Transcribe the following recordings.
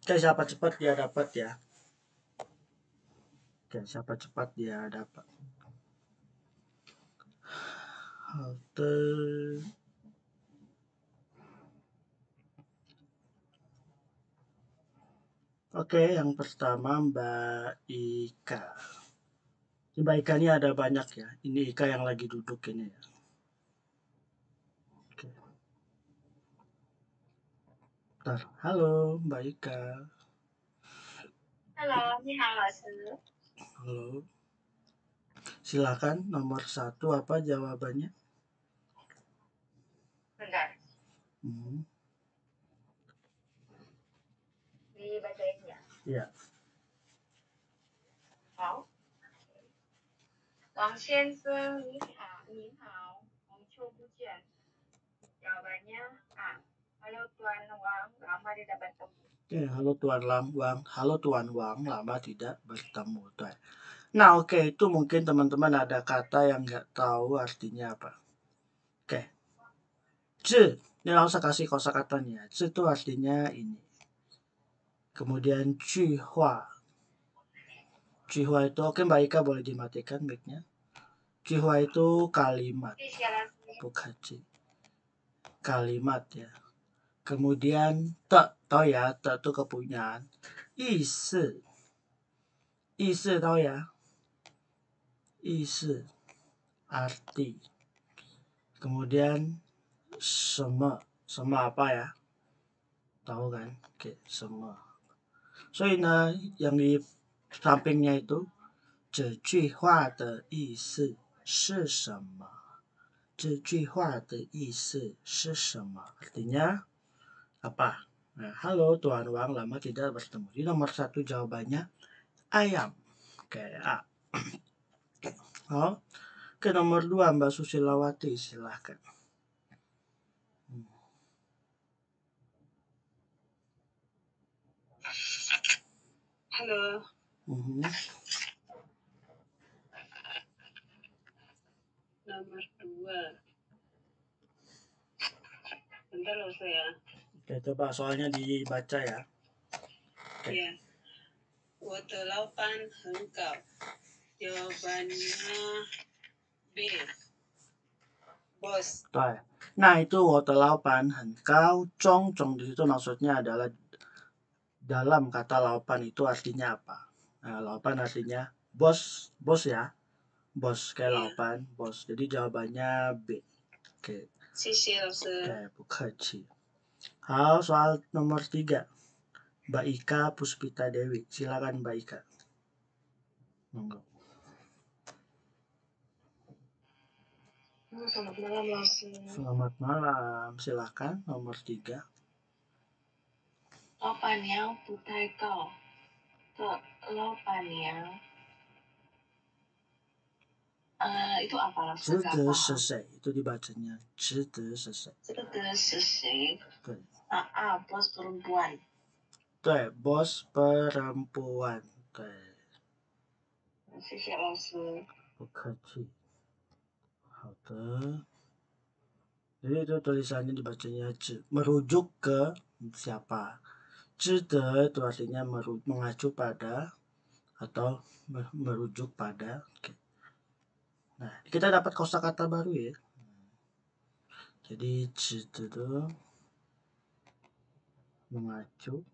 Oke, siapa cepat dia dapat ya. Oke, siapa cepat dia dapat. Halte. Oke, yang pertama Mbak Ika. Ini Mbak Ika ini ada banyak ya. Ini Ika yang lagi duduk ini ya. Oke. Bentar. Halo Mbak Ika. Halo, 你好，老师。 Halo. Silakan nomor 1 apa jawabannya? Bentar, Hmm. dibacain ya. Iya. 好，王先生你好，您好，好久不见。Jawabannya A. Halo Tuan Wang, lama tidak bertemu. Oke, halo Tuan Wang. Halo Tuan Wang, lama tidak bertemu. Nah, oke, itu mungkin teman-teman ada kata yang nggak tahu artinya apa. Oke. Zhi, ini langsung kasih kosakatanya. Zhi itu artinya ini. Kemudian Juhua. Juhua itu, oke Mbak Ika boleh dimatikan mic-nya. Juhua itu kalimat, 谢谢老师。 bukan Ji. Kalimat ya. Kemudian te, tahu ya, te itu kepunyaan. Isi. Isi tahu ya. Isi. Arti. Kemudian sema. Sema apa ya? Tahu kan? Oke, sema. So, ini yang di sampingnya itu 这句话的意思是什么？这句话的意思是什么？ Artinya apa? Nah, halo Tuan Wang, lama tidak bertemu. Jadi nomor 1 jawabannya ayam. Oke, A. Oh. Oke, nomor 2 Mbak Susilawati, silahkan. Halo. Nomor 2. Bentar loh saya. Oke, coba soalnya dibaca ya. Oke. Iya. 我的老板很高. Jawabannya B. Bos. Nah, itu laupan henkau cong di situ maksudnya adalah dalam kata laupan itu artinya apa? Nah, laupan artinya bos ya. Bos kayak laupan, bos. Jadi jawabannya B. Oke. Oke, bukaci. Halo, soal nomor 3. Mbak Ika Puspita Dewi. Silakan Mbak Ika. Monggo. Selamat malam, Langsung. Selamat malam. Silakan nomor 3. 老板娘不太高的老板娘 itu apa langsung? 值得是谁? Itu dibacanya 值得是谁? 值得是谁? 对. Bos perempuan. 对, bos perempuan. 对. 谢谢老师. 不客气. 好的. Jadi itu tulisannya dibacanya merujuk ke siapa. 值得 itu artinya mengacu pada atau merujuk pada. Oke. Nah, kita dapat kosakata baru ya. Jadi 值得 itu mengacu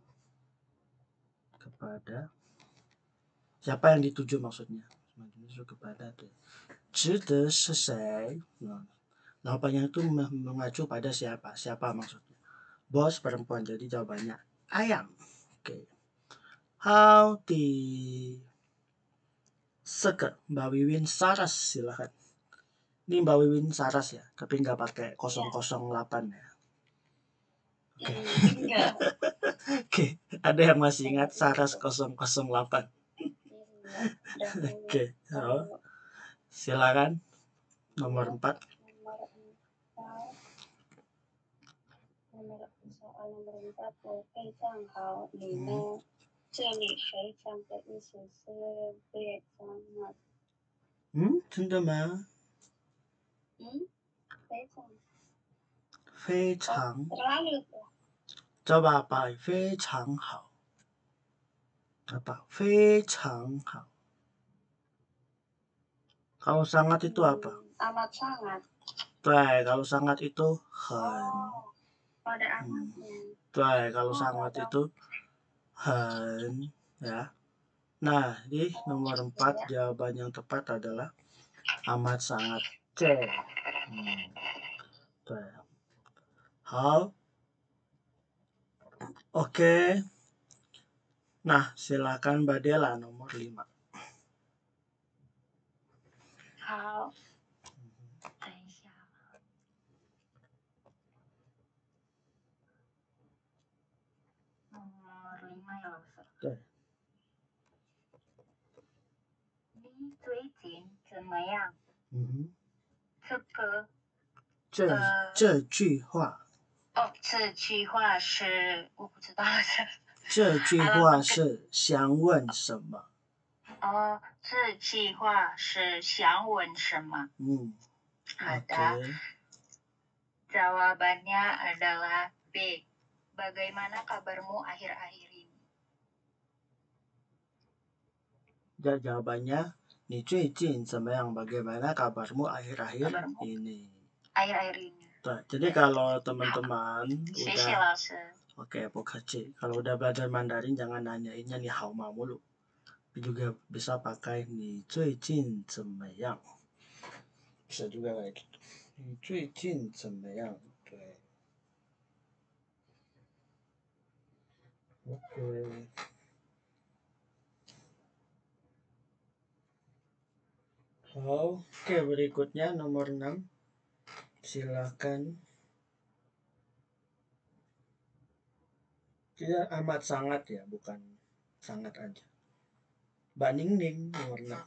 kepada siapa yang dituju maksudnya. Mengacu kepada tuh. 值得是谁? Jawabannya itu mengacu pada siapa? Siapa maksudnya? Bos perempuan. Jadi jawabannya ayam. Oke. How di Seke Mbak Wiwin Saras, silahkan. Ini Mbak Wiwin Saras ya, tapi nggak pakai 008 ya. Oke. Oke, ada yang masih ingat Saras 008? Oke, silakan. Nomor 4. Soal nomor 4, 我非常好，你呢？这里非常的意思是非常好。真的吗？非常 terlalu coba apa? 非常好 Apa? 非常好. Kalau sangat itu apa? Amat sangat. Kalau sangat itu 很. Pada amatnya. Kalau sangat itu 很 ya. Nah, di nomor 4 jawaban yang tepat adalah amat sangat. Hal. Oke. Nah, silakan Mbak Dela nomor 5. 好，等一下。nomor 5 ya, 老师。对。你最近怎么样？这句话。这句话是我不知道的。这句话是想问什么？这句话是想问什么？ada. Jawabannya adalah B. Bagaimana kabarmu akhir-akhir ini? Jawabannya, 你最近怎么样? Bagaimana kabarmu akhir-akhir ini? Akhir-akhir ini. Jadi kalau teman-teman udah Oke, kalau udah belajar Mandarin jangan nanyainnya ni hao ma mulu. Juga bisa pakai 你最近怎么样? Bisa juga kayak gitu. 你最近怎么样? Oke. Oke, berikutnya nomor 6. Silakan. Tidak amat sangat ya, bukan sangat aja. Mbak Ningning nomor 6.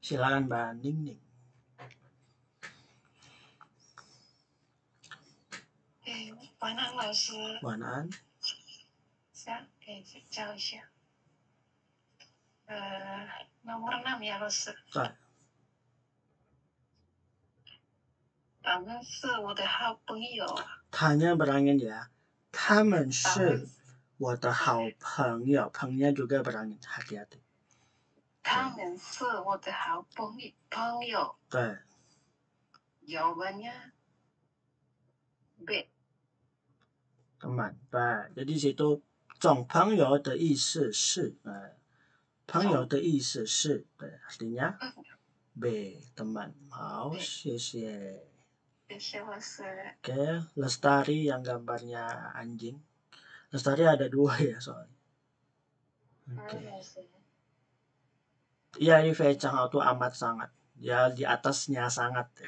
Silakan Mbak Ningning. 晚安老师。晚安。可以教一下。nomor 6 ya, 老师。他们是我的好朋友。Tanya berangin ya. 他们是我的好朋友. Pengnya juga berangin. Hati-hati. 他们是我的好朋友。对。Jawabannya B. Teman. Jadi situ 总朋友的意思是 朋友的意思是 artinya B. Teman. Mau, 谢谢. Oke, Lestari yang gambarnya anjing. Lestari ada 2 ya soalnya. Oke. Iya, ini feichang itu amat sangat. Ya di atasnya sangat ya.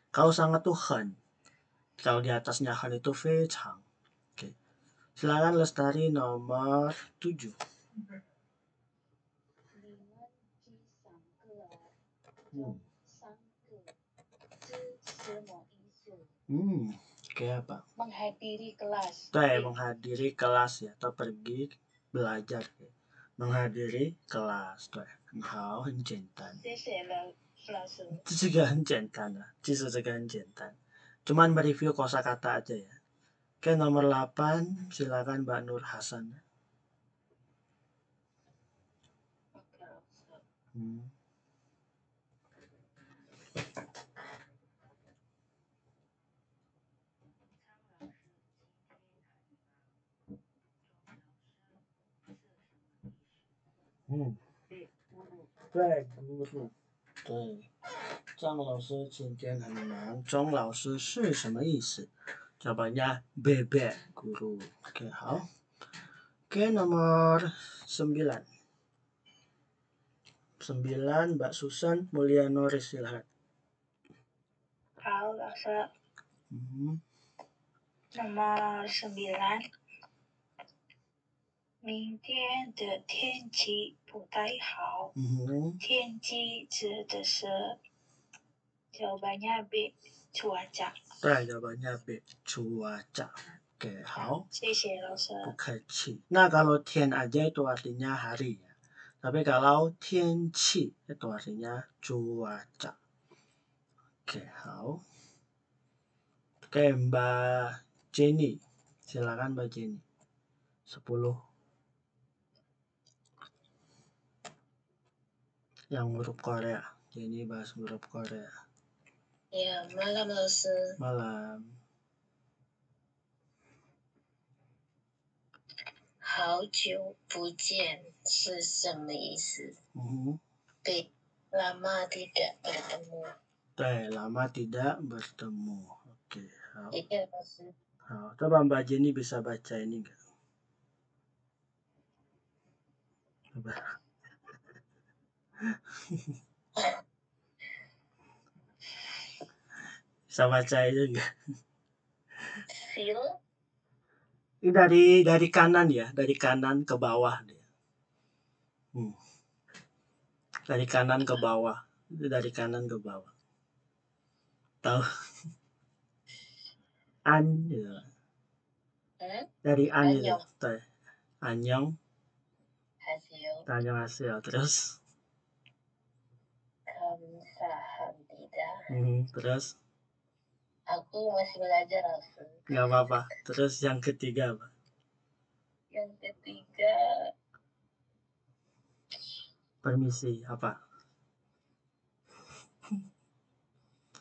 Kalau sangat tuh 很. Kalau di atasnya 很 itu feichang. Oke. Silakan Lestari nomor 7. Kayak apa? Menghadiri kelas. Menghadiri kelas ya, atau pergi belajar. Menghadiri kelas. 好，很简单。谢谢老师。这个很简单的，其实这个很简单。Cuman mereview kosakata aja ya. Oke, nomor 8, silakan Mbak Nur Hasan. Guru. 张老师今天很忙。钟老师是什么意思? Jawabannya bebek guru. Oke, 好。Oke, nomor 9. 9, Mbak Susan Mulyanoris, silakan. 好，老师。nomor 9. 明天的天气不太好。天气指的是 jawabannya B. cuaca. Jawabannya B. cuaca. Oke, 好。谢谢老师。不客气。Nah, kalau 天 aja itu artinya hari ya. Tapi kalau 天气 itu artinya cuaca. Oke, 好。Oke, Mbak Jenny. Silakan Mbak Jenny. 10. yang huruf Korea. Jadi bahas huruf Korea. Ya, malam Lause. Malam. 好久不见是什么意思？ 对， lama tidak bertemu. 对, lama tidak bertemu. Oke, Iya, Lause. Coba Mbak Jenny bisa baca ini enggak? Coba. Bisa baca itu enggak? Feel? Ini dari kanan ya, dari kanan ke bawah dia. Dari kanan ke bawah. Itu dari kanan ke bawah. Tahu? An gitu. Dari an itu. Annyeong. Annyeonghaseyo. Terus? Kamsahamnida. Terus? Aku masih belajar, Lause. Nggak apa-apa. Terus yang ketiga apa? Yang ketiga, permisi apa?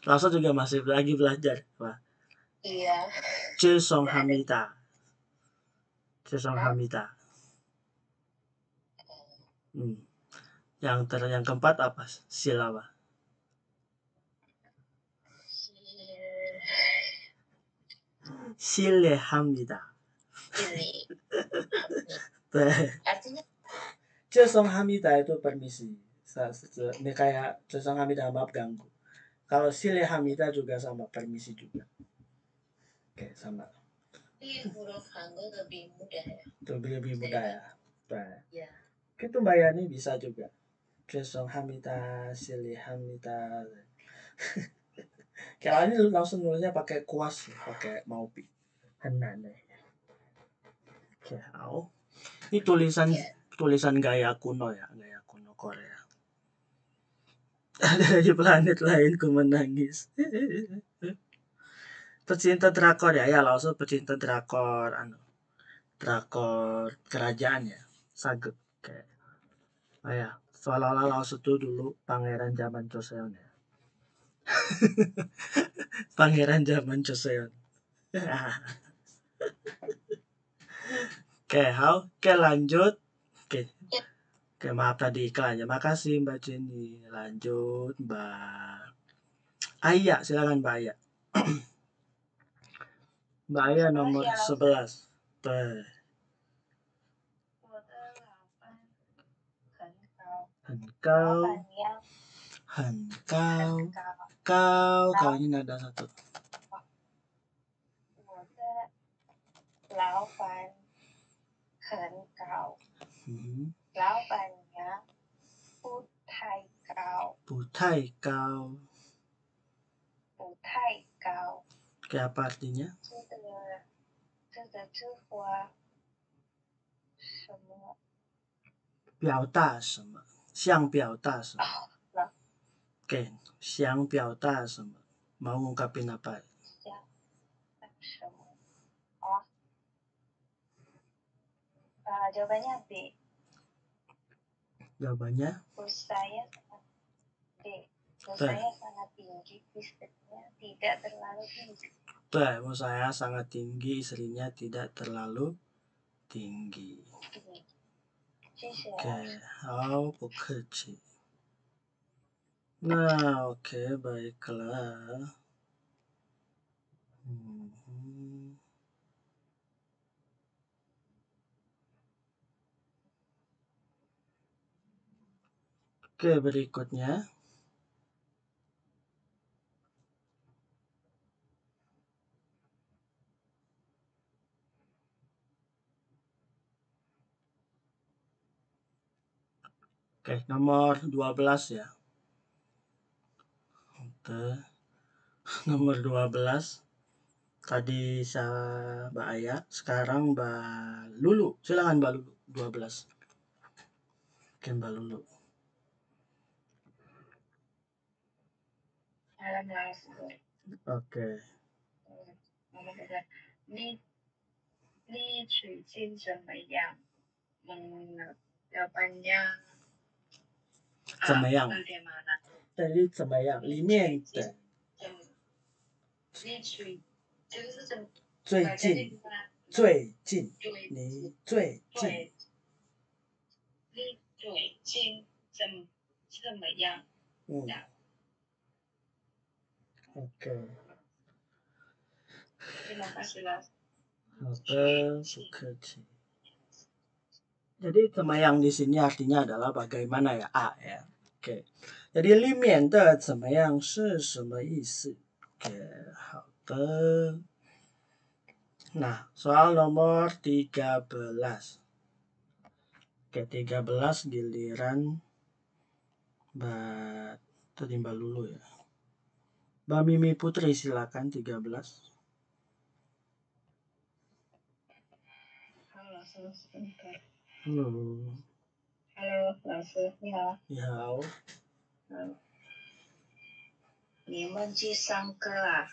Langsung juga masih lagi belajar, Pak. iya. 죄송합니다. 죄송합니다. Yang keempat apa? Sila apa? 실례합니다. Artinya? 죄송합니다 itu permisi. Ini kayak 죄송합니다, maaf ganggu. Kalau 실례합니다 juga sama, permisi juga. Oke, sama. Tapi huruf Hangul lebih mudah ya. Lebih mudah ya. Ya. Itu Mbak Yani bisa juga. 죄송합니다, 실례합니다. Kalau ini langsung nulisnya pakai kuas, pakai maupi. Henan deh. Oke, ini tulisan gaya kuno ya, gaya kuno Korea. Ada di planet lain ku menangis. Pecinta drakor ya, langsung pecinta drakor, drakor kerajaan ya, Sagek kayak. Ya, seolah-olah langsung itu dulu pangeran zaman Joseon ya. Pangeran zaman Joseon. Oke, lanjut. Oke, maaf tadi iklannya. Makasih Mbak Jenny. Lanjut Mbak Aya, silakan Mbak Aya. Mbak Aya nomor 11. Tuh. 很高. Kau ini nada satu. 我的老板很高。老板娘不太高。不太高。不太高。Oke, apa artinya? 这个字花什么？表达什么？想表达什么？ Oke, 想表达什么？ Mau ngungkapin apa? Jawabannya B. Jawabannya? Saya sangat B. Saya sangat tinggi, istrinya tidak terlalu tinggi. Tuh, saya sangat tinggi, istrinya tidak terlalu tinggi. Oke,不客气. Nah, oke, baiklah. Oke, berikutnya. Oke, nomor 12 ya. Oke. Nomor 12. Tadi saya Mbak Aya, sekarang Mbak Lulu. Silakan Mbak Lulu, 12. Oke, Mbak Lulu. Oke. 你最近怎么样？jawabannya A. 怎么样？对，怎么样？里面的最近，最近，你最近，你最近怎么样？OK。Terima kasih lah. 好的，不客气。Jadi 怎么样 di sini artinya adalah bagaimana ya, ya. Oke. Jadi 里面的怎么样是什么意思？Oke, 好的。Nah, soal nomor 13. Oke, 13 giliran Mbak Lulu ya. Mbak Mimi Putri silakan 13. Halo, sebentar. Halo. Halo, 老师，你好。你好。你们去上课啊？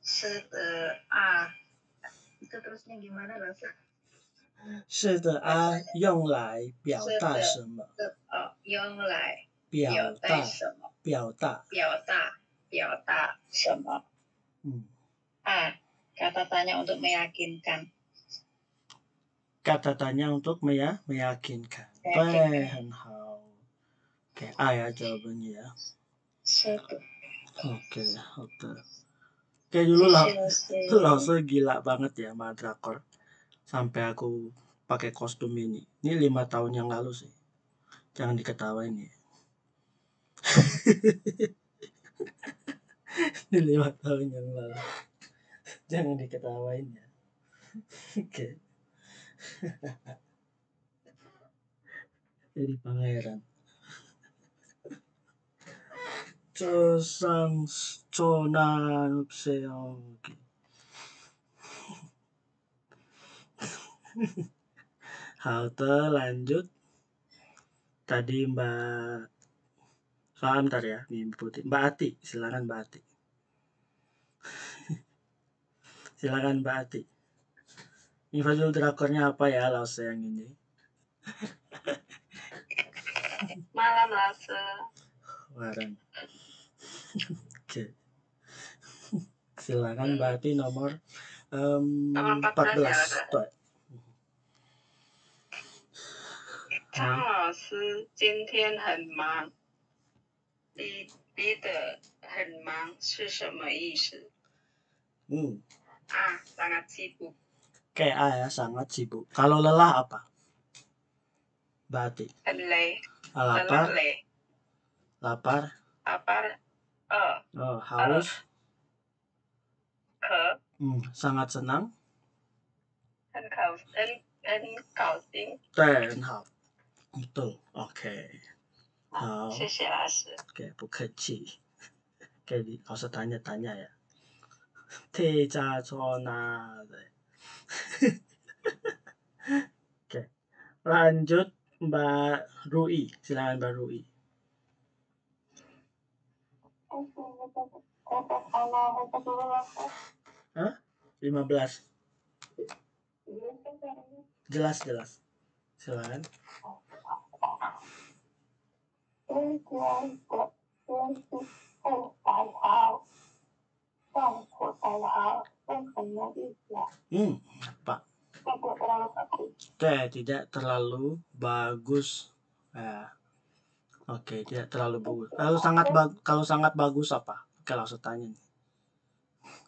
是的啊。itu terusnya gimana, 老师？是的啊，用来表达什么？用来表达什么？表达什么？kata tanya untuk meyakinkan. Kata tanya untuk meyakinkan. 对，很好。Oke, A ya jawabannya ya. Oke, 好的。Kayak dulu langsung gila banget ya sama drakor. Sampai aku pakai kostum ini. Ini 5 tahun yang lalu sih. Jangan diketawain ya. Ini 5 tahun yang lalu. Jangan diketawain ya. Oke. Jadi pangeran. 这上做那些OK. Halte lanjut. Tadi Mbak bentar ya, Mbak Ati, silakan Mbak Ati. Silakan Mbak Ati. Judul drakornya apa ya, Lause yang ini? Malam Lause. Warang. Oke. Silakan Mbak Ati nomor 14. 对。张老师今天很忙，你的很忙是什么意思？sangat sibuk. Kayak A ya, sangat sibuk. Kalau lelah apa? Berarti. Lapar. Lapar. Haus. Sangat senang. 很高兴。对，很好。Betul. Oke. 好。谢谢老师。Oke, 不客气。Oke, 老师 tanya-tanya ya. Teja Chona. Oke. Lanjut Mbak Rui. Silakan Mbak Rui. Hah? 15. Jelas. Silakan. Apa? Tidak terlalu bagus. Oke, tidak terlalu bagus. Kalau sangat bagus apa? Kalau saya tanya nih.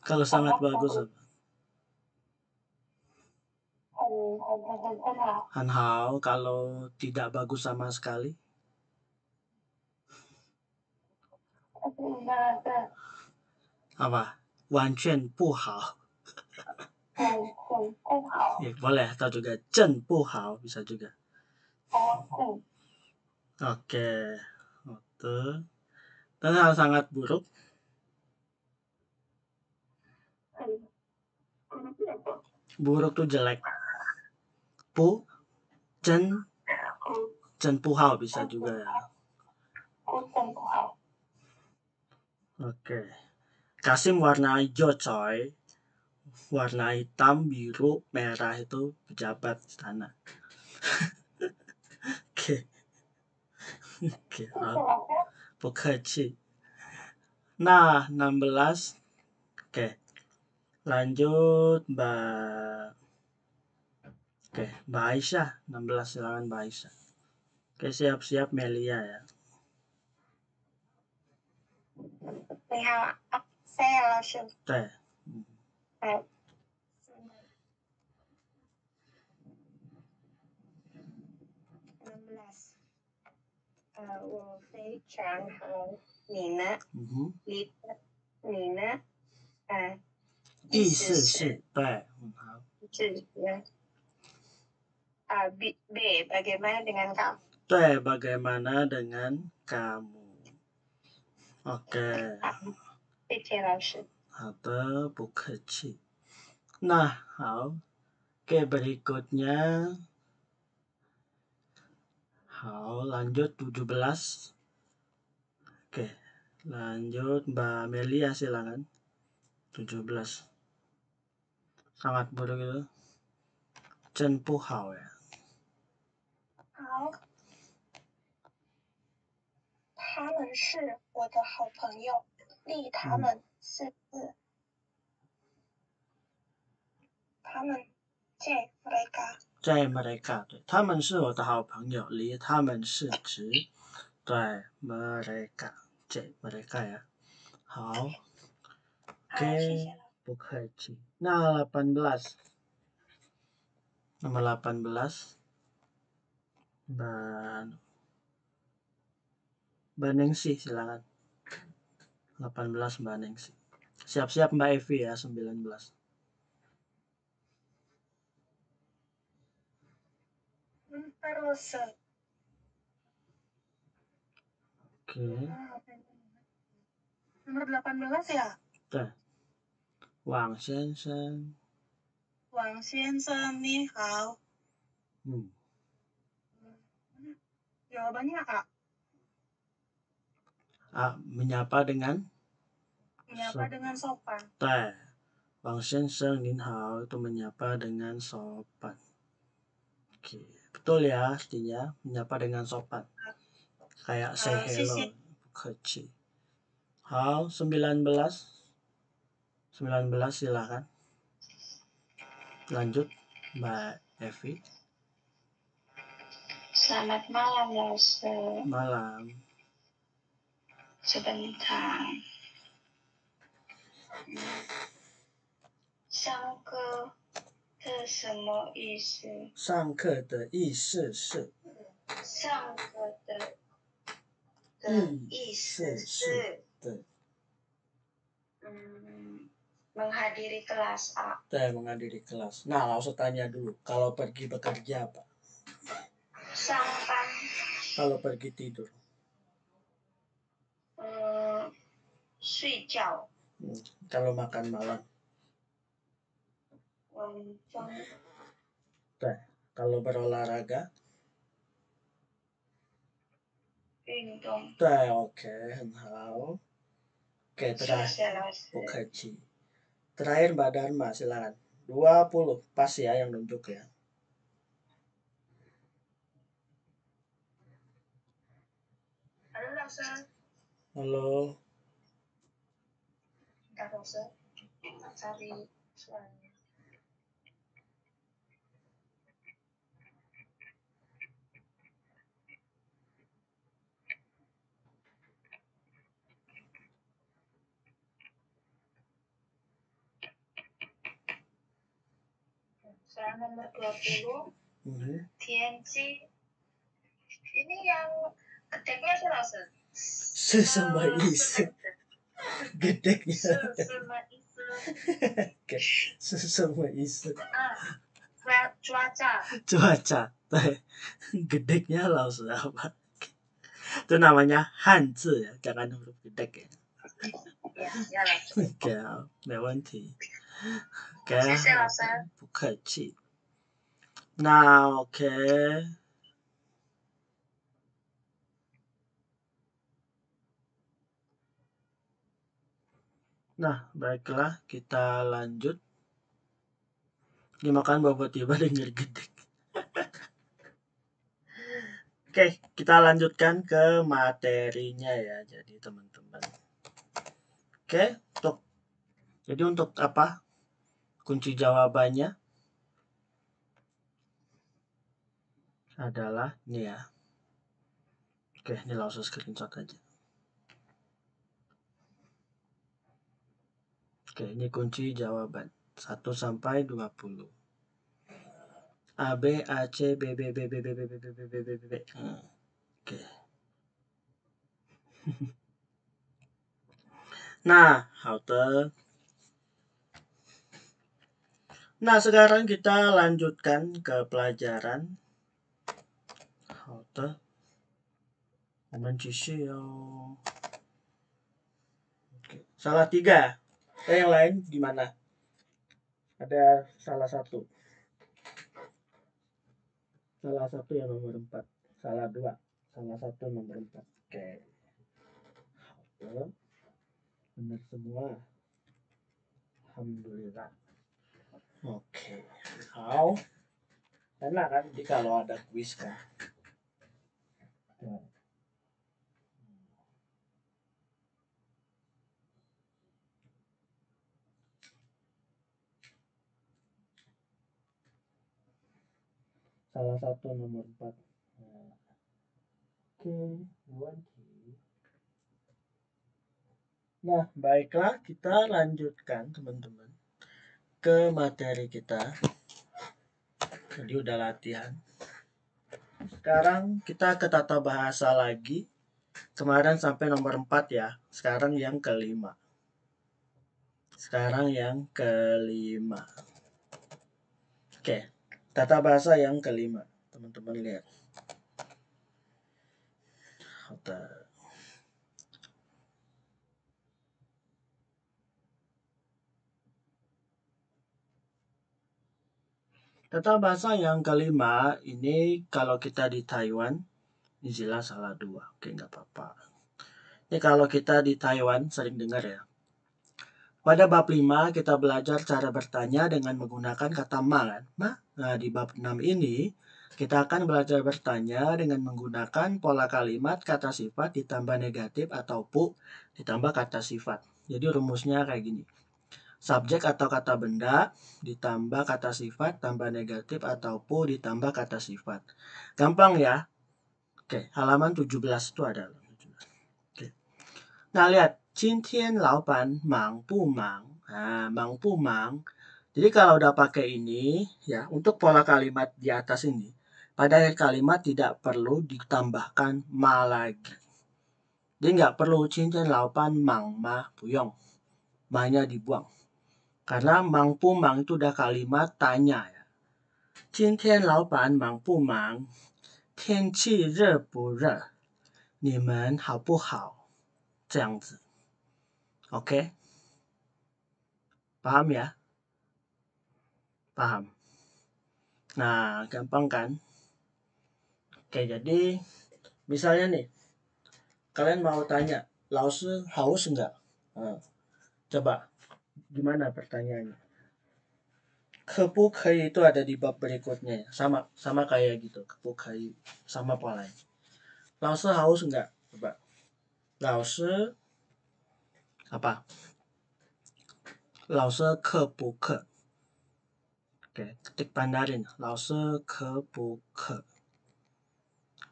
Kalau sangat bagus apa? Hanhao. Kalau tidak bagus sama sekali? Apa? Wanquan buhao. Boleh, atau juga Chen buhao bisa juga. Oke. Dan hal sangat buruk. Buruk tuh jelek. Chen buhao bisa juga ya. Oke. Kasim warna hijau coy. Warna hitam, biru, merah itu pejabat istana. Oke. Oke, bu kecil. Nah, 16. Oke, lanjut Mbak. Oke, Mbak Aisyah. 16, silakan Mbak Aisyah. Oke, siap-siap Melia ya. 你好，saya 老师。对。好。16。我非常好，你呢？你呢？意思是对，好。是B bagaimana dengan kamu? 对 bagaimana dengan kamu? Oke. 谢谢老师。好的，不客气。Nah, oke berikutnya. Lanjut 17. Oke, lanjut Mbak Melia silakan. 17. Sangat buruk itu. 真不好呀。好。他们是我的好朋友，离他们4字。他们在 mereka。在 mereka， 对，他们是我的好朋友，离他们是指对 mereka， 在 mereka ya。好。Oke，不客气。那 18. Nomor 18. Mbak Ningsih silakan. 18 Mbak Ningsih. Siap-siap Mbak Evi ya 19. Terus. Oke. Nomor 18 ya? 对。王先生。王先生你好。Jawabannya A. A, menyapa dengan? Menyapa dengan sopan. 对，王先生您好 itu menyapa dengan sopan. Oke, betul ya artinya menyapa dengan sopan. Kayak say hello, 不客气. 好， 19 silakan. Lanjut Mbak Evi. Selamat malam, Laosu. Malam. Sebentar. 上课的什么意思？上课的意思是。上课的意思是。对。menghadiri kelas A. 对 menghadiri kelas. Nah, langsung tanya dulu, kalau pergi bekerja apa? Sampan. Kalau pergi tidur? 睡觉. Kalau makan malam? 晚中. 对. Kalau berolahraga? 运动. 对 oke, 很好. Oke, terakhir. 不客气. Terakhir Mbak Dharma, silakan. 20, pas ya yang nunjuk ya. Halo, Laosu. Halo. Bentar, Laosu. Cari suaranya. Saya nomor 20. Tianji. Ini yang gedeknya sih, Laosu. 是什么意思？ gedeknya. 是什么意思？ 是什么意思？ cuaca. Cuaca, 对. Gedeknya laos apa? Itu namanya hanzi ya, jangan huruf gedek ya. Oke, 没问题. Oke, 谢谢老师。不客气. Nah, oke. Nah, baiklah kita lanjut. Dimakan bobot tiba denger gedek. Oke, kita lanjutkan ke materinya ya, jadi teman-teman. Oke, jadi untuk apa? Kunci jawabannya adalah ini ya. Oke, ini langsung screenshot aja. Oke, ini kunci jawaban 1 sampai 20. A B A C B B B B B B B B B B B B B. Oke. Nah, halte. Nah, sekarang kita lanjutkan ke pelajaran halte. Oke. Salah 3. Yang lain gimana? Ada salah satu. Salah satu yang nomor 4. Salah 2. Salah satu nomor 4. Oke. Benar semua. Alhamdulillah. Oke. Enak kan? Jadi kalau ada kuis kan. Salah satu nomor 4. Nah, baiklah, kita lanjutkan teman-teman ke materi kita. Jadi udah latihan. Sekarang kita ke tata bahasa lagi. Kemarin sampai nomor 4 ya. Sekarang yang kelima. Oke, tata bahasa yang kelima. Teman-teman lihat. Tata bahasa yang kelima ini kalau kita di Taiwan, ini jelas salah 2. Oke, nggak apa-apa. Ini kalau kita di Taiwan sering dengar ya. Pada bab 5 kita belajar cara bertanya dengan menggunakan kata ma kan. Nah, di bab 6 ini kita akan belajar bertanya dengan menggunakan pola kalimat kata sifat ditambah negatif atau pu ditambah kata sifat. Jadi rumusnya kayak gini. Subjek atau kata benda ditambah kata sifat tambah negatif atau pu ditambah kata sifat. Gampang ya. Oke, halaman 17 itu ada. Oke. Nah, lihat. 今天老板忙不忙? Nah, 忙不忙. Jadi kalau udah pakai ini, ya untuk pola kalimat di atas ini, pada kalimat tidak perlu ditambahkan ma lagi. Jadi nggak perlu 今天老板忙吗? 不用. Ma-nya dibuang. Karena 忙不忙itu udah kalimat tanya ya. 今天老板忙不忙? 天气热不热? 你们好不好? 这样子。Oke. Paham ya? Paham. Nah, gampang kan? Oke, jadi misalnya nih, kalian mau tanya, 老师haus enggak? Nah, coba, gimana pertanyaannya? 可不可以 itu ada di bab berikutnya ya. Sama kayak gitu. 可不可以 sama polanya. 老师haus enggak? Coba. 老师 apa? 老师可不可? Oke, ketik Mandarin. 老师可不可?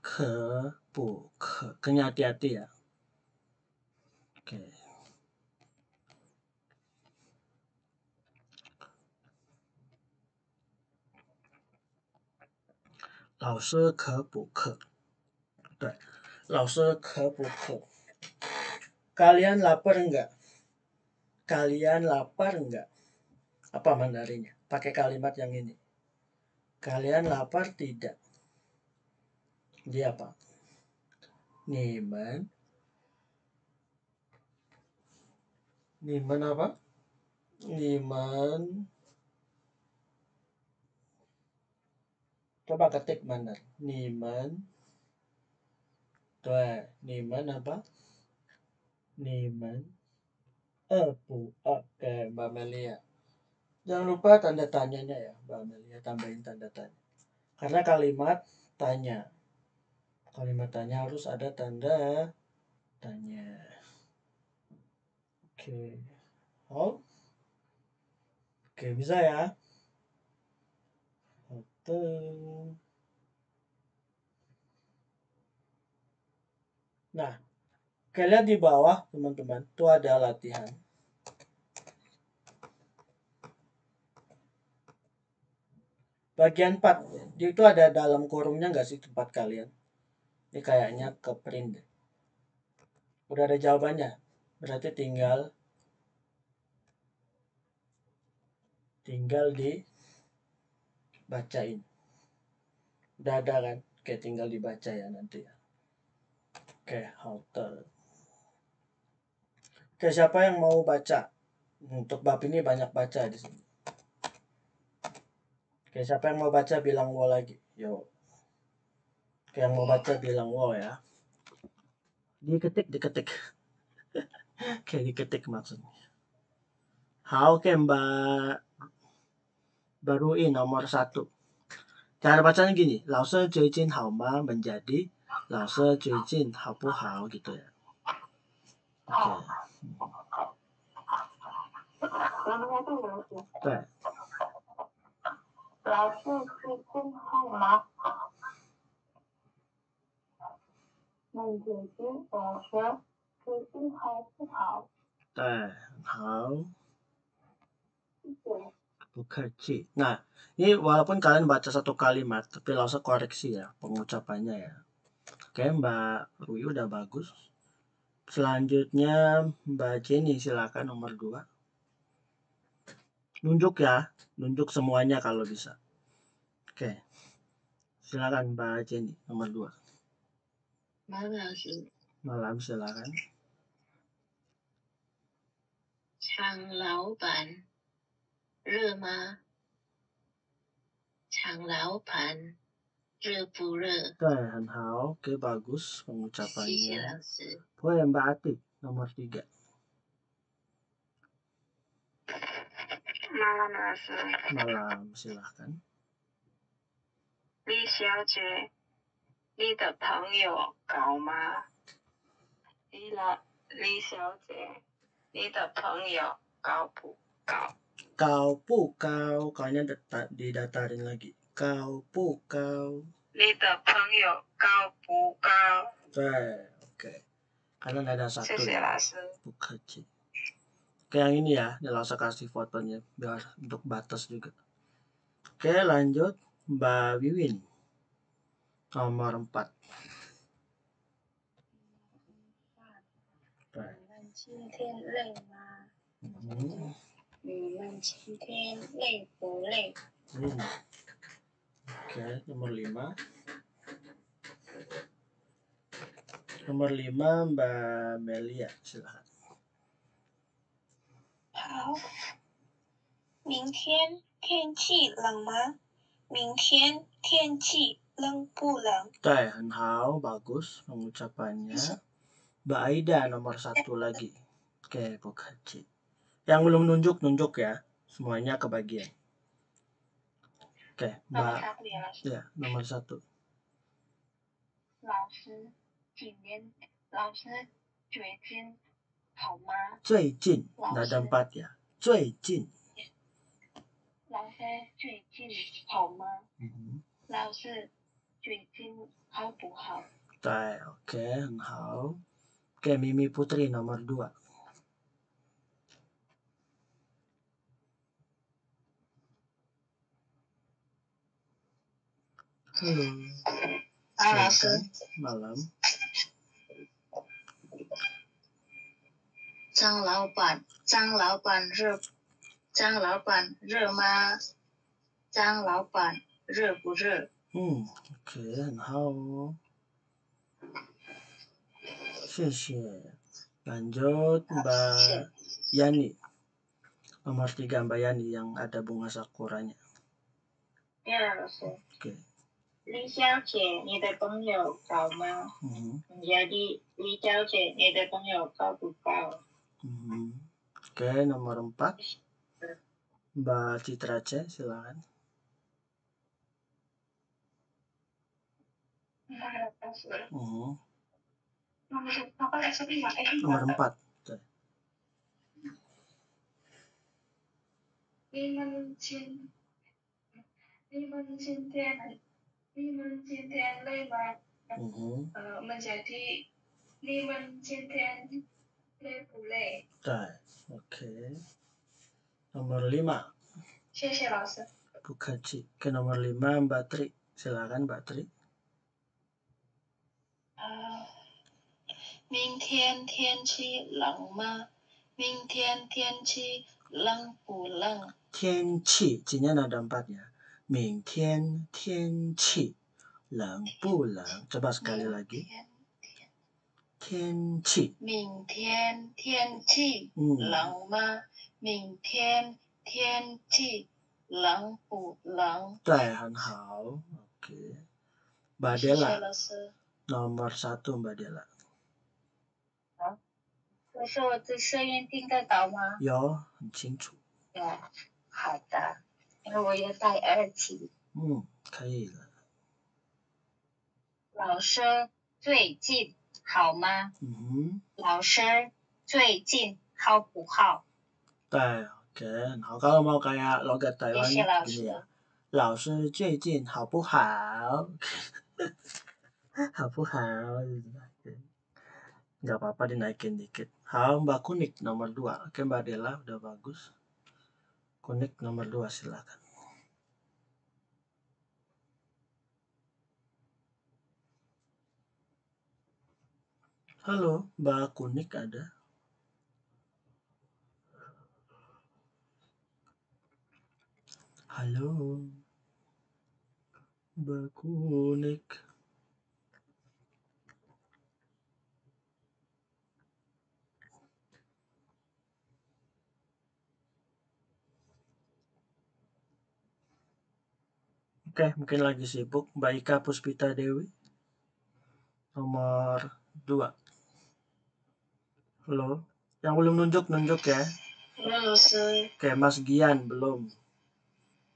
可不可? Kenya hati-hati ya. Oke. 老师可不可? 对，老师可不可? Kalian lapar enggak? Kalian lapar enggak? Apa Mandarinnya? Pakai kalimat yang ini. Kalian lapar tidak? Dia apa? 你们 apa? 你们 coba ketik mana? 你们 对，你们 apa? 你们饿不饿? Oke, Mbak Melia. Jangan lupa tanda tanyanya ya, Mbak Melia, tambahin tanda tanya. Karena kalimat tanya. Kalimat tanya harus ada tanda tanya. Oke. Oh. Oke, bisa ya? Nah, kalian di bawah, teman-teman, itu ada latihan. Bagian 4, itu ada dalam kurungnya nggak sih tempat kalian? Ini kayaknya ke print deh. Udah ada jawabannya. Berarti tinggal dibacain. Udah ada kan? Oke, tinggal dibaca ya nanti ya. Oke, halte. Oke, siapa yang mau baca? Untuk bab ini banyak baca di sini. Oke, siapa yang mau baca bilang wo lagi. Yo. Oke, yang mau baca bilang wo ya. Diketik. Oke, diketik maksudnya. Oke, Mbak Barui nomor 1. Cara bacanya gini, 老师最近好吗 menjadi 老师最近好不好 gitu ya. Oke. 对。老师最近好吗 menjadi 老师最近好不好 对，好。Bukaci. Nah, ini walaupun kalian baca satu kalimat, tapi langsung koreksi ya pengucapannya ya. Oke, Mbak Rui udah bagus. Selanjutnya Mbak Jenny, silakan nomor 2. Nunjuk ya, nunjuk semuanya kalau bisa. Oke, silakan Mbak Jenny nomor 2. Malam, silakan. 常老板热吗？常老板热不热？ 很好, oke bagus pengucapannya. 谢谢老师。 Boleh Mbak Ati nomor 3. Malam, 老师。 Malam, silahkan. 李小姐，你的朋友高吗？李小姐，你的朋友高不高？ Kau, kayaknya didatarin lagi. Kau. 你的朋友高不高？ Oke. Karena ada satu 谢谢 ya. 老师。 Bukaci. Oke, yang ini ya, langsung kasih fotonya biar untuk batas juga. Oke, lanjut Mbak Wiwin nomor 4. 你们今天累吗？你们今天累不累？ Oke, nomor 5. Nomor 5 Mbak Melia, silahkan. 好。明天天气冷吗？明天天气冷不冷？ 很好, bagus pengucapannya. Mbak Aida nomor 1 lagi. Oke, Bukaci. Yang belum nunjuk ya. Semuanya kebagian. Oke, Mbak. Ya, nomor 1. 老师最近好吗？最近 ada 4 ya. 最近。老师最近好吗？老师最近好不好？ Oke, 很好. Oke, Mimi Putri nomor 2. Halo. Malam. 张老板热吗？张老板热不热？ Oke, 很好. 谢谢. Lanjut Mbak Yani. Nomor 3 Mbak Yani yang ada bunga sakuranya. Ya, 老师。 Oke. 李小姐，你的朋友高吗？ Menjadi 李小姐，你的朋友高不高？ Oke, nomor 4 Mbak Citra C, silakan. 老师。 nomor 4. 4. 对，你们今天累吗？menjadi 你们今天累不累？ 对，oke. Nomor 5. 谢谢老师。 Bukachi. Oke, nomor 5 Mbak Tri. Silakan Mbak Tri. 明天天气冷吗？明天天气冷不冷？ Tianqi, cinya ada 4 ya. 明天天气冷不冷? Coba sekali lagi. Tianqi. 明天天气冷吗？明天天气冷不冷？ 对，很好. Oke. Mbak 谢谢 Dela. 老师。 Nomor 1 Mbak Dela. 老师，我的声音听得到吗？有，很清楚。有，好的，因为我有戴耳机。可以了。老师，最近好吗？老师，最近好不好？ 对，oke. Nah, kalau mau kayak logat Taiwan gini ya. 老师最近好不好？好不好？ Nggak apa-apa dinaikin dikit. Halo Mbak Kunik nomor 2. Oke Mbak Dela udah bagus. Kunik nomor 2 silakan. Halo Mbak Kunik ada? Halo Mbak Kunik. Oke, mungkin lagi sibuk. Mbak Ika Puspita Dewi nomor 2. Halo, yang belum nunjuk ya. Halo, Oke, Mas Gian belum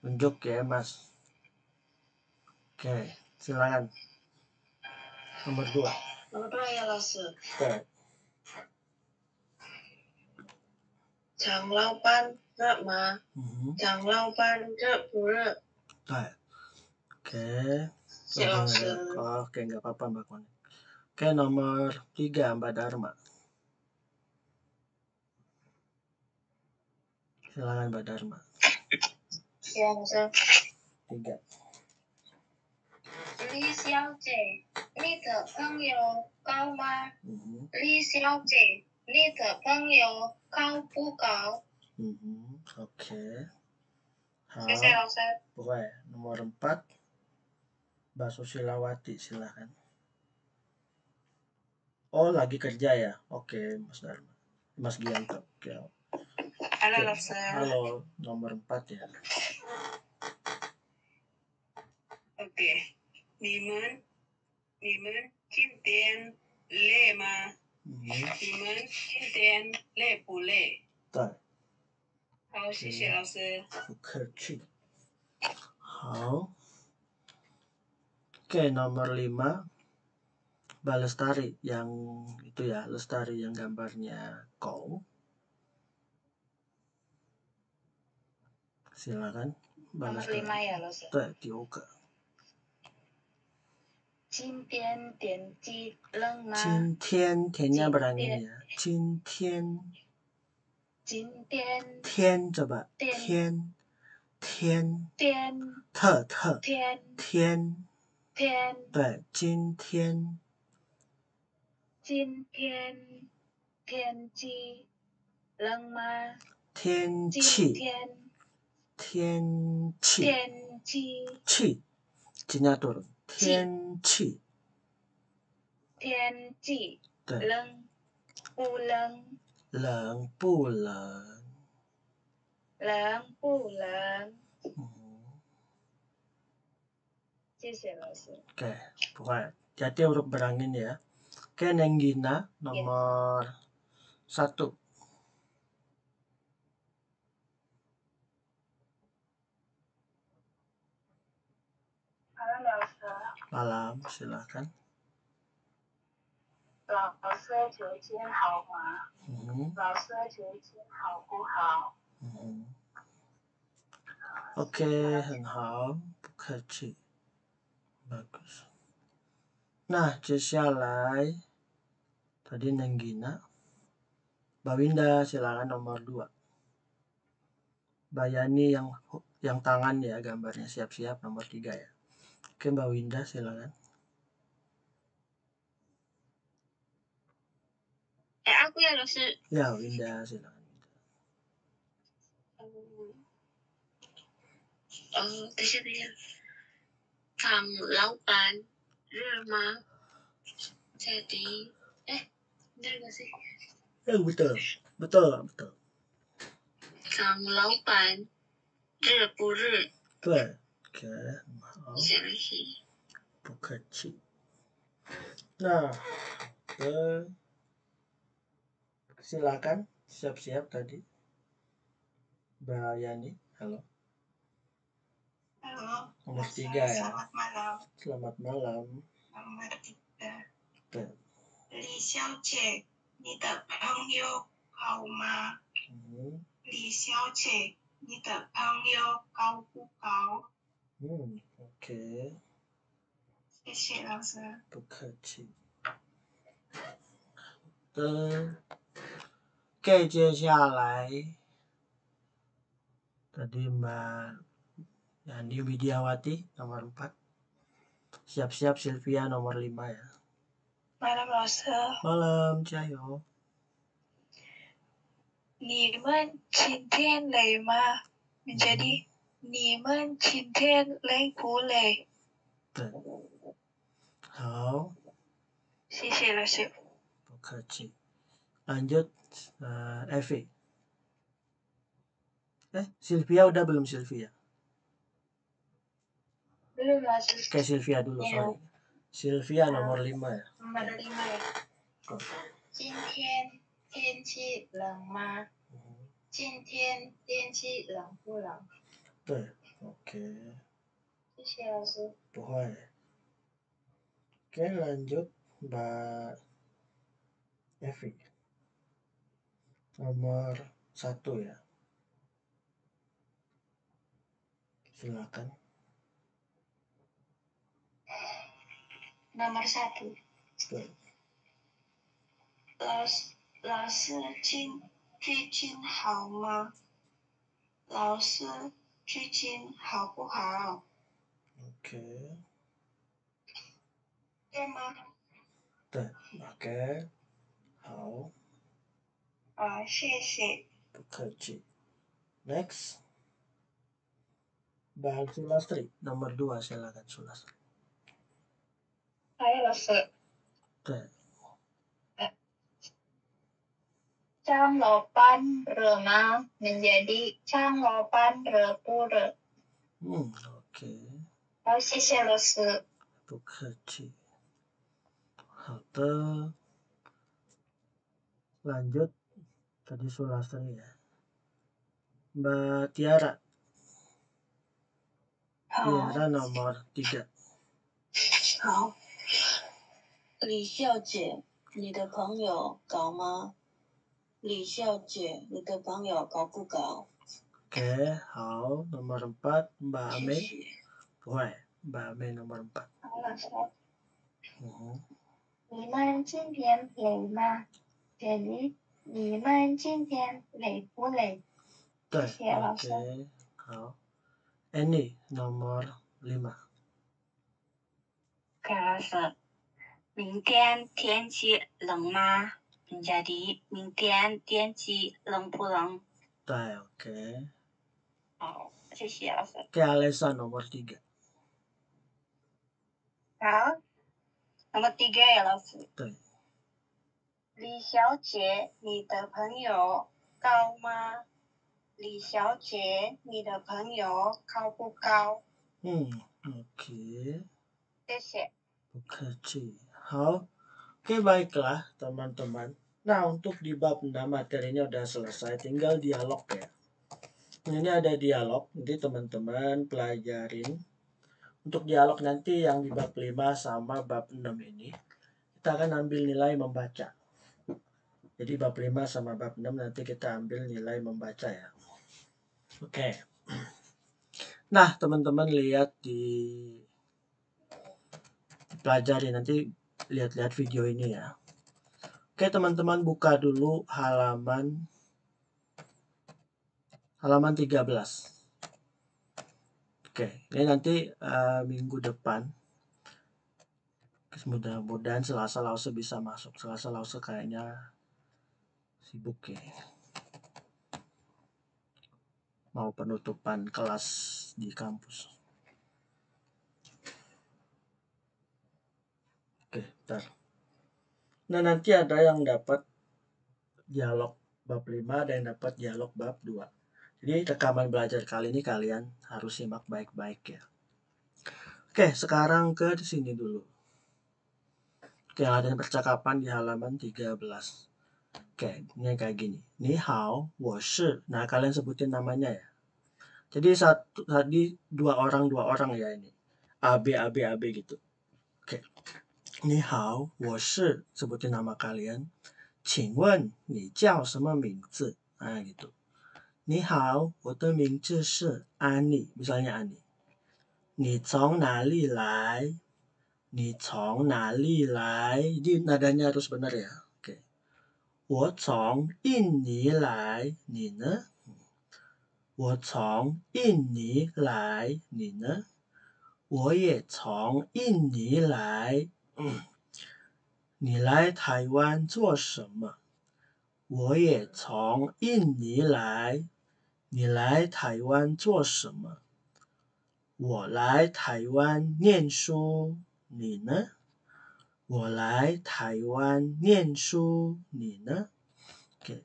nunjuk ya Mas. Oke, silakan. Nomor 2. Nomor 2 ya, 老师。 Oke. 长老板热吗？长老板热不热？ Oke. Langsung. Oke, nggak apa-apa Mbak Kunik. Oke, nomor 3 Mbak Dharma. Silakan Mbak Dharma. Ya, Langsung. 3. 李小姐，你的朋友高吗？李小姐，你的朋友高不高？ Oke. Selesai, Langsung. Pokoknya nomor 4 Mbak Susilawati silakan. Oh, lagi kerja ya? Oke, Mas Dharma. Mas Gianto. Oke. Halo, Langsung. Halo, nomor 4 ya. Oke. 你们今天累吗？你们今天累不累？ 对。好，谢谢老师。不客气。好. Oke, nomor 5 Mbak Lestari yang itu ya, Lestari yang gambarnya kau. Silakan Mbak Lestari. Nomor 5 ya, Langsung. 对，第5个。今天天气冷吗？ 今天 天nya berangin ya. 今天 天 coba. 天 特 天 对，今天 今天天气冷吗？ 天气 气 nya turun. 天气 天气 对， 冷不冷？ 冷不冷？ 冷不冷？ 谢谢老师。 Oke, pokoknya hati-hati huruf berangin ya. Oke, Nenggina nomor 1. Halo, Langsung. Malam, silakan. 老师昨天好吗？老师昨天好不好？Oke, 很好，不客气。Bagus. Nah, 接下来tadi Nenggina. Bawinda silakan nomor 2. Bayani yang tangan ya gambarnya siap-siap nomor 3 ya. Oke, Mbak Winda silakan. Aku ya 老师。Ya, Winda silakan. 等一下。Kamu laupan rumah jadi bener gak sih? Betul. Kamu laupan 热不热？对，OK， 好，不客气。Nah, silakan siap-siap tadi. Mbak Yani, halo. Halo. Nomor 3 ya. Selamat malam. Selamat malam. Nomor 3. 对。李小姐，你的朋友好吗？李小姐，你的朋友高不高？OK。谢谢老师。不客气。Oke, 接下来 tadi Mbak Yani Widiawati nomor 4. Siap-siap Sylvia nomor 5 ya. Malam, 老师。 Malam, 加油。你们今天累吗？ Menjadi 你们今天累不累？对。好。谢谢老师。不客气。Lanjut, Evi. Sylvia udah belum Sylvia? Belum langsung. Oke, Sylvia dulu, sorry. Sylvia nomor 5 ya. Nomor 5 ya. 今天天气冷吗？今天天气冷不冷？对 ，OK。谢谢老师。不会。Oke, lanjut Mbak Evi. Nomor 1 ya. Silakan. Nomor 1. 对。老师最近好吗？老师最近好不好 ？OK。对吗？对 ，OK。好。谢谢。不客气。Next. Mbak Sulastri, nomor 2 silakan Sulastri. Hai, 老师。对。张老板热吗 menjadi 张老板热不热？OK。好，谢谢老师。不客气。好的。Lanjut tadi Sulastri ya. Mbak Tiara. Tiara nomor 3. 好。李小姐，你的朋友高吗？李小姐，你的朋友高不高 Oke, 好 nomor 4 Mbak Ame. Woi, Mbak Ame nomor 4. 好，老师。你们今天累吗？你们今天累不累？谢谢老师。Oke, 好。Annie nomor 5. Oke, 老师。明天天气冷吗？Menjadi 明天天气冷不冷？对 ，oke。好，谢谢老师。Oke, Alessa nomor 3. 好，nomor 3 ya 老师。对。李小姐，你的朋友高吗？李小姐，你的朋友高不高？Oke。谢谢。不客气。好. Oke, baiklah teman-teman. Nah, untuk di bab 6 materinya udah selesai, tinggal dialog ya. Ini ada dialog, nanti teman-teman pelajarin. Untuk dialog nanti yang di bab 5 sama bab 6 ini, kita kita akan ambil nilai membaca. Jadi bab 5 sama bab 6 nanti kita ambil nilai membaca ya. Oke. Nah, teman-teman lihat di pelajari, nanti lihat-lihat video ini ya. Oke, teman-teman buka dulu halaman 13. Oke, ini nanti minggu depan. Mudah-mudahan Selasa Lause bisa masuk. Selasa Lause kayaknya sibuk ya. Mau penutupan kelas di kampus. Oke, bentar. Nah, nanti ada yang dapat dialog bab 5, ada yang dapat dialog bab 2. Jadi rekaman belajar kali ini kalian harus simak baik-baik ya. Oke, sekarang ke sini dulu. Oke, ada percakapan di halaman 13. Oke, ini kayak gini. Ni hao, wo shi. Nah, kalian sebutin namanya ya. Jadi tadi dua orang ya ini. A, B, A, B, A, B gitu. Oke. Ni hao, wo shi. Sebutin nama kalian. 请问你叫什么名字? Nah, gitu. 你好，我的名字是安妮. Misalnya Ani. 你从哪里来? 你从哪里来? Jadi nadanya harus benar ya. Oke. 我从印尼来，你呢？我从印尼来，你呢？我也从印尼来。你来台湾做什么？我也从印尼来。你来台湾做什么？我来台湾念书，你呢？我来台湾念书，你呢？ Okay.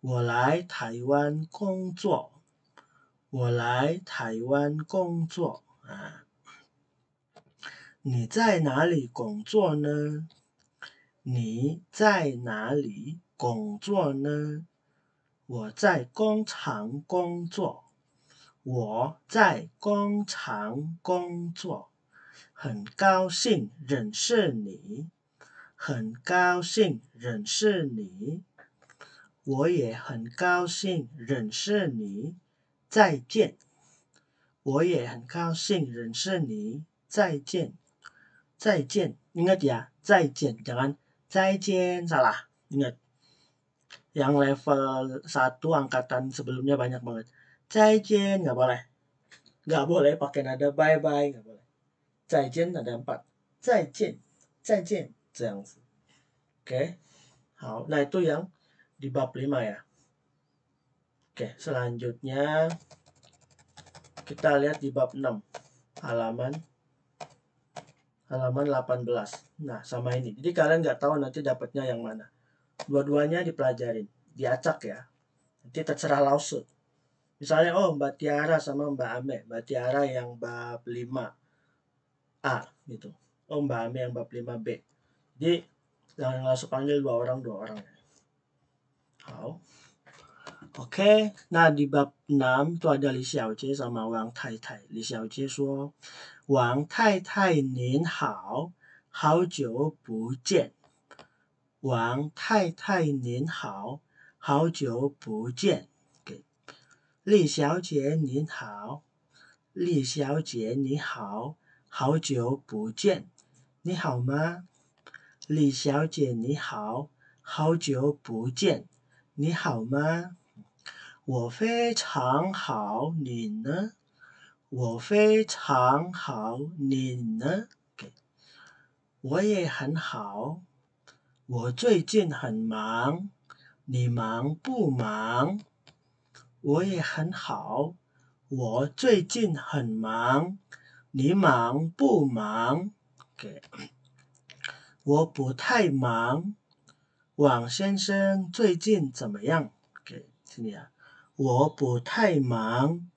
我来台湾工作，我来台湾工作啊。你在哪里工作呢？你在哪里工作呢？我在工厂工作，我在工厂工作。很高兴认识你，很高兴认识你。我也很高兴认识你，再见。我也很高兴认识你，再见。再见, ingat ya, 再见, jangan 再见, salah. Ingat. Yang level 1 angkatan sebelumnya banyak banget. 再见, nggak boleh. Nggak boleh pakai nada bye-bye, nggak boleh. 再见 ada 4. 再见, 再见, 这样子. Oke. 好, nah itu yang di bab 5 ya. Oke, selanjutnya kita lihat di bab 6. Halaman 18. Nah, sama ini. Jadi kalian nggak tahu nanti dapatnya yang mana. Dua-duanya dipelajarin, diacak ya. Nanti terserah lause. Misalnya, oh Mbak Tiara sama Mbak Ame. Mbak Tiara yang bab 5A gitu. Oh Mbak Ame yang bab 5B. Jadi yang langsung panggil dua orang ya. Hao. Oke, nah di bab 6 itu ada Li Xiaojie sama Wang Taitai. Li Xiaojie 说 王太太您好，好久不见。王太太您好，好久不见。丽小姐您好，丽小姐你好，好久不见。你好吗？丽小姐你好，好久不见。你好吗？我非常好，你呢？我非常好，你呢？我也很好。我最近很忙，你忙不忙？我也很好。我最近很忙，你忙不忙？我不太忙。王先生最近怎么样？我不太忙。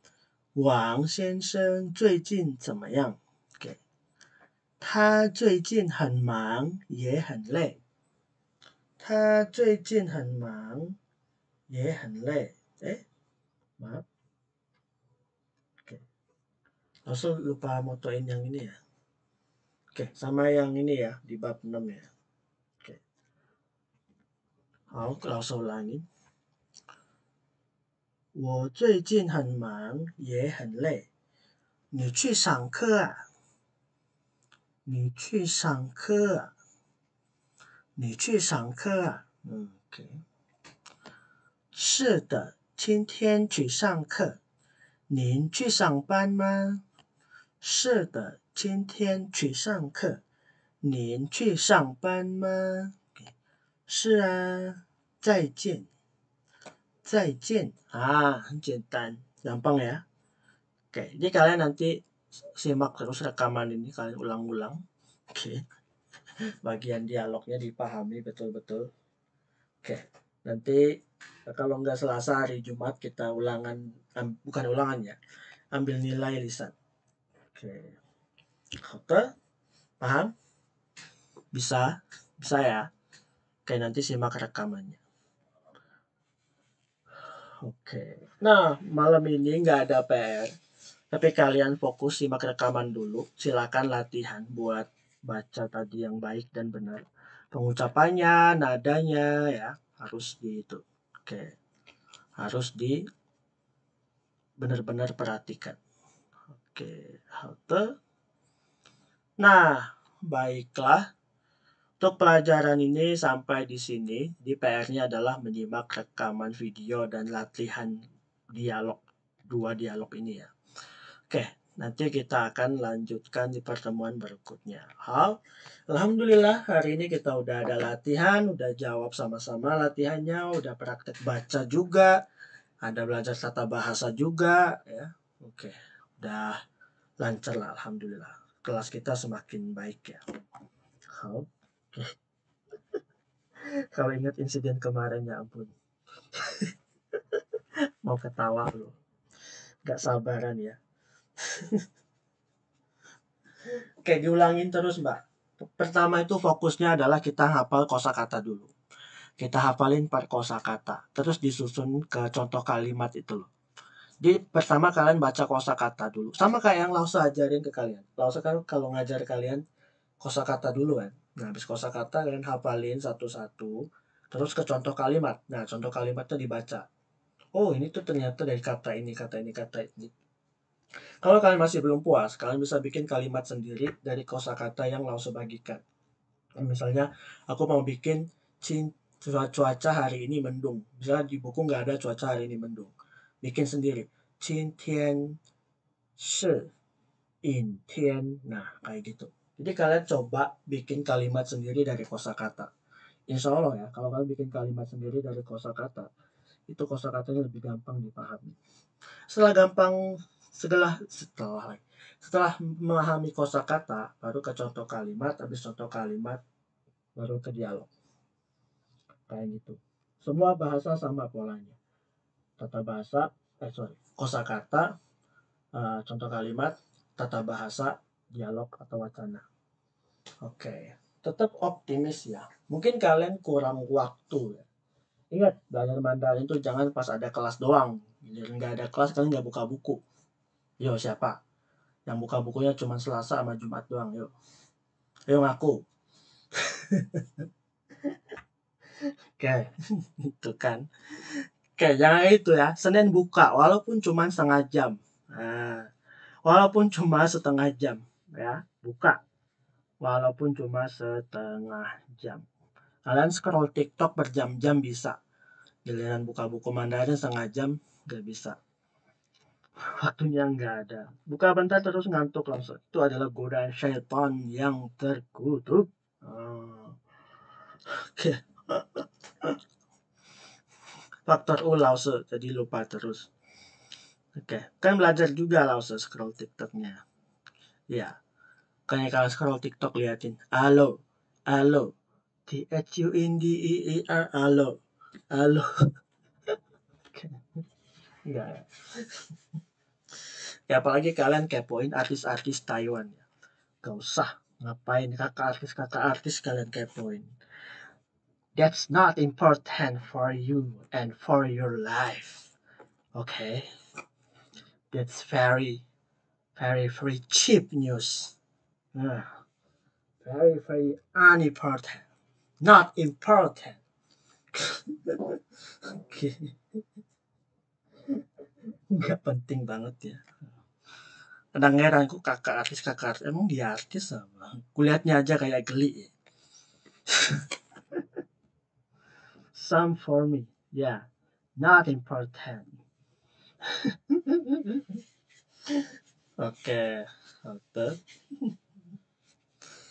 王先生最近怎么样？他最近很忙，也很累。他最近很忙，也很累。maaf. Oke. Langsung lupa motoin yang ini ya. Oke, sama yang ini ya, di bab 6 ya. 好，老师ulangin. 我最近很忙，也很累。你去上课啊？你去上课啊？你去上课啊？OK。是的，今天去上课。您去上班吗？是的，今天去上课。您去上班吗？是啊，再见。再见.很简单. Gampang ya. Oke, jadi kalian nanti simak terus rekaman ini, kalian ulang-ulang. Oke. Bagian dialognya dipahami betul-betul. Oke. Nanti kalau nggak Selasa, hari Jumat kita ulangan, bukan ulangan ya, ambil nilai lisan. Oke. Oke. Paham? Bisa? Bisa ya? Oke, nanti simak rekamannya. Oke. Nah, malam ini nggak ada PR. Tapi kalian fokus simak rekaman dulu. Silakan latihan buat baca tadi yang baik dan benar. Pengucapannya, nadanya ya harus di itu. Oke. Harus di benar-benar perhatikan. Oke, halte. Nah, baiklah. Untuk pelajaran ini sampai di sini, di PR-nya adalah menyimak rekaman video dan latihan dialog, 2 dialog ini ya. Oke, nanti kita akan lanjutkan di pertemuan berikutnya. Alhamdulillah hari ini kita udah ada latihan, udah jawab sama-sama latihannya, udah praktek baca juga, ada belajar tata bahasa juga ya. Oke, udah lancar lah alhamdulillah. Kelas kita semakin baik ya. Oke. Kalau ingat insiden kemarin ya ampun. Mau ketawa loh. Gak sabaran ya. Oke, diulangin terus Mbak. Pertama itu fokusnya adalah kita hafal kosakata dulu. Kita hafalin per kosakata. Terus disusun ke contoh kalimat itu loh. Jadi pertama kalian baca kosakata dulu. Sama kayak yang Lause ajarin ke kalian. Lause kan kalau ngajar kalian kosakata dulu kan. Nah, habis kosakata kalian hafalin satu-satu. Terus ke contoh kalimat. Nah, contoh kalimatnya dibaca. Oh, ini tuh ternyata dari kata ini, kata ini, kata ini. Kalau kalian masih belum puas, kalian bisa bikin kalimat sendiri dari kosakata yang Lause bagikan. Misalnya, aku mau bikin cuaca hari ini mendung. Misalnya di buku nggak ada cuaca hari ini mendung. Bikin sendiri. 今天是阴天. Nah, kayak gitu. Jadi kalian coba bikin kalimat sendiri dari kosakata. Insya Allah ya, kalau kalian bikin kalimat sendiri dari kosakata, itu kosakatanya lebih gampang dipahami. Setelah memahami kosakata, baru ke contoh kalimat, habis contoh kalimat, baru ke dialog. Kayak gitu. Semua bahasa sama polanya. Tata bahasa, kosakata, contoh kalimat, tata bahasa, dialog atau wacana. Oke. Tetap optimis ya. Mungkin kalian kurang waktu ya. Ingat, belajar Mandarin itu jangan pas ada kelas doang. Jadi nggak ada kelas, kalian nggak buka buku. Yo, siapa? Yang buka bukunya cuma Selasa sama Jumat doang, yuk. Ayo ngaku. Oke, itu kan. Oke, jangan itu ya. Senin buka, walaupun cuma setengah jam. Nah, walaupun cuma setengah jam. Ya, buka. Walaupun cuma setengah jam. Kalian scroll TikTok berjam-jam bisa. Giliran buka buku Mandarin setengah jam, gak bisa. Waktunya nggak ada. Buka bentar terus ngantuk langsung. Itu adalah godaan syaitan yang terkutuk. Oke. Faktor U Lause, jadi lupa terus. Oke, kan belajar juga Lause scroll TikToknya. Ya, kayak kalian scroll TikTok liatin. Halo, halo. THUNDEER, halo, halo. Enggak. Ya apalagi kalian kepoin artis-artis Taiwan ya. Gak usah ngapain kakak artis kalian kepoin. That's not important for you and for your life. Okay? That's very, very, very cheap news. Very, very unimportant. Not important. Oke. Nggak penting banget ya. Kadang heran kok kakak artis, emang dia artis apa? Kulihatnya aja kayak geli. Some for me, yeah, not important. Oke, noted.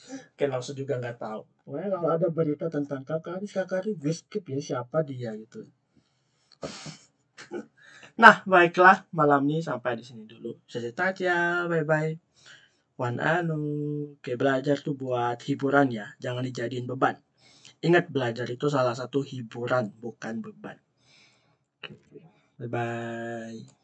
Oke, langsung juga nggak tahu. Pokoknya kalau ada berita tentang kakak artis gue skip ya siapa dia gitu. Nah, baiklah, malam ini sampai di sini dulu. Cerita aja, bye-bye. Oke, belajar tuh buat hiburan ya, jangan dijadiin beban. Ingat, belajar itu salah satu hiburan, bukan beban. Bye-bye.